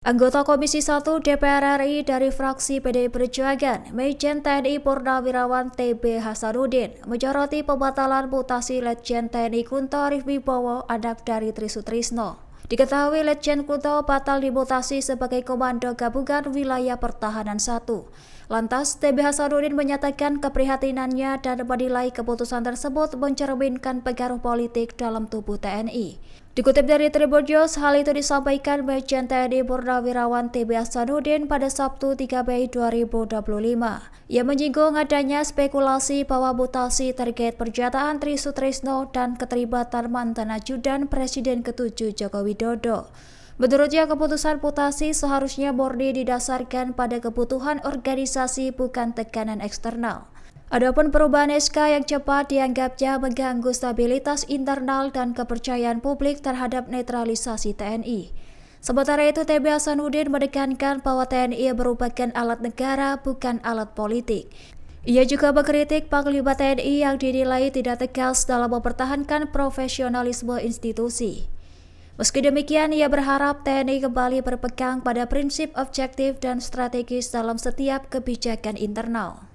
Anggota Komisi 1 DPR RI dari fraksi PDI Perjuangan, Majen TNI Purnawirawan TB Hasanuddin, menyoroti pembatalan mutasi Letjen TNI Kunto Arif Wibowo, anak dari Tri Sutrisno. Diketahui Letjen Kunto batal dimutasi sebagai Komando Gabungan Wilayah Pertahanan 1. Lantas, TB Hasanuddin menyatakan keprihatinannya dan menilai keputusan tersebut mencerminkan pengaruh politik dalam tubuh TNI. Dikutip dari Tribun News, hal itu disampaikan Majen TNI Purnawirawan TB Hasanuddin pada Sabtu 3 Mei 2025. Ia menyinggung adanya spekulasi bahwa mutasi terkait pernyataan Tri Sutrisno dan keterlibatan mantan ajudan Presiden ke-7 Joko Widodo. Menurutnya, keputusan mutasi seharusnya murni didasarkan pada kebutuhan organisasi, bukan tekanan eksternal. Adapun perubahan SK yang cepat dianggapnya mengganggu stabilitas internal dan kepercayaan publik terhadap netralisasi TNI. Sementara itu, TB Hasanuddin menekankan bahwa TNI merupakan alat negara, bukan alat politik. Ia juga mengkritik Panglima TNI yang dinilai tidak tegas dalam mempertahankan profesionalisme institusi. Meski demikian, ia berharap TNI kembali berpegang pada prinsip objektif dan strategis dalam setiap kebijakan internal.